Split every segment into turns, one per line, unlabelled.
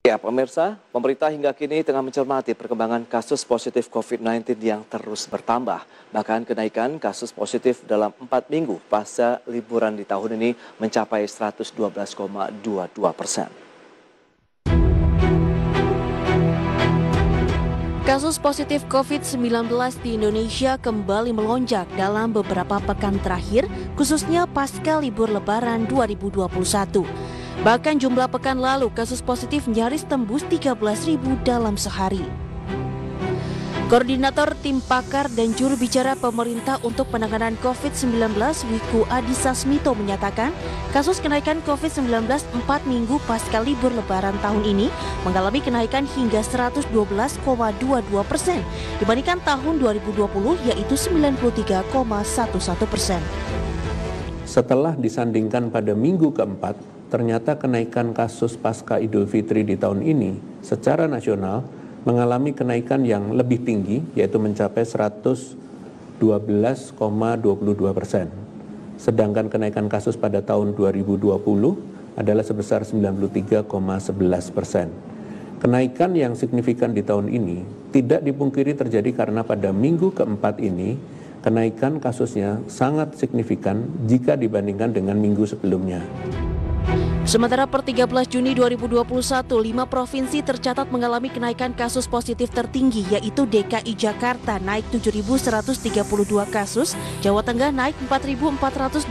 Ya, pemirsa, pemerintah hingga kini tengah mencermati perkembangan kasus positif COVID-19 yang terus bertambah. Bahkan kenaikan kasus positif dalam 4 minggu pasca liburan di tahun ini mencapai 112,22%.
Kasus positif COVID-19 di Indonesia kembali melonjak dalam beberapa pekan terakhir, khususnya pasca libur Lebaran 2021. Bahkan jumlah pekan lalu kasus positif nyaris tembus 13.000 dalam sehari. Koordinator Tim Pakar dan Juru Bicara Pemerintah untuk Penanganan COVID-19 Wiku Adhisa Smito menyatakan, kasus kenaikan COVID-19 4 minggu pasca libur Lebaran tahun ini mengalami kenaikan hingga 112,22% dibandingkan tahun 2020 yaitu 93,11%.
Setelah disandingkan pada minggu keempat, ternyata kenaikan kasus pasca Idul Fitri di tahun ini secara nasional mengalami kenaikan yang lebih tinggi, yaitu mencapai 112,22%. Sedangkan kenaikan kasus pada tahun 2020 adalah sebesar 93,11%. Kenaikan yang signifikan di tahun ini tidak dipungkiri terjadi karena pada minggu keempat ini, kenaikan kasusnya sangat signifikan jika dibandingkan dengan minggu sebelumnya.
Sementara per 13 Juni 2021, 5 provinsi tercatat mengalami kenaikan kasus positif tertinggi yaitu DKI Jakarta naik 7.132 kasus, Jawa Tengah naik 4.426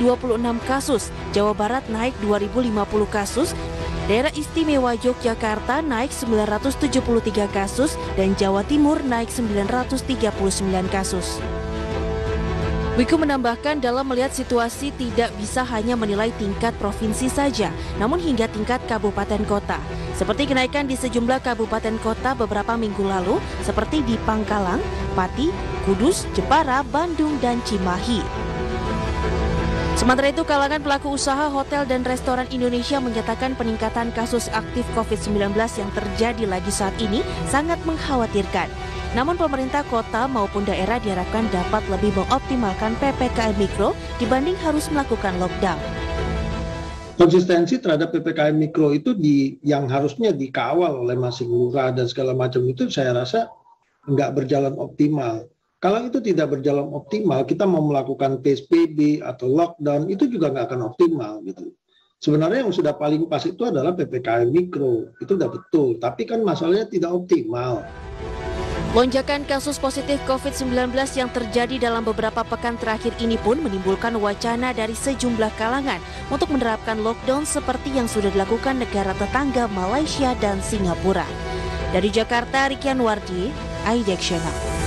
kasus, Jawa Barat naik 2.050 kasus, Daerah Istimewa Yogyakarta naik 973 kasus, dan Jawa Timur naik 939 kasus. Wiku menambahkan dalam melihat situasi tidak bisa hanya menilai tingkat provinsi saja, namun hingga tingkat kabupaten kota. Seperti kenaikan di sejumlah kabupaten kota beberapa minggu lalu, seperti di Pangkalang, Pati, Kudus, Jepara, Bandung, dan Cimahi. Sementara itu, kalangan pelaku usaha hotel dan restoran Indonesia menyatakan peningkatan kasus aktif COVID-19 yang terjadi lagi saat ini sangat mengkhawatirkan. Namun pemerintah kota maupun daerah diharapkan dapat lebih mengoptimalkan PPKM Mikro dibanding harus melakukan lockdown.
Konsistensi terhadap PPKM Mikro itu yang harusnya dikawal oleh masing lurah dan segala macam itu saya rasa nggak berjalan optimal. Kalau itu tidak berjalan optimal, kita mau melakukan PSBB atau lockdown itu juga nggak akan optimal gitu. Sebenarnya yang sudah paling pas itu adalah PPKM Mikro, itu udah betul, tapi kan masalahnya tidak optimal.
Lonjakan kasus positif COVID-19 yang terjadi dalam beberapa pekan terakhir ini pun menimbulkan wacana dari sejumlah kalangan untuk menerapkan lockdown seperti yang sudah dilakukan negara tetangga Malaysia dan Singapura. Dari Jakarta, Rikian Wardi, IDX Channel.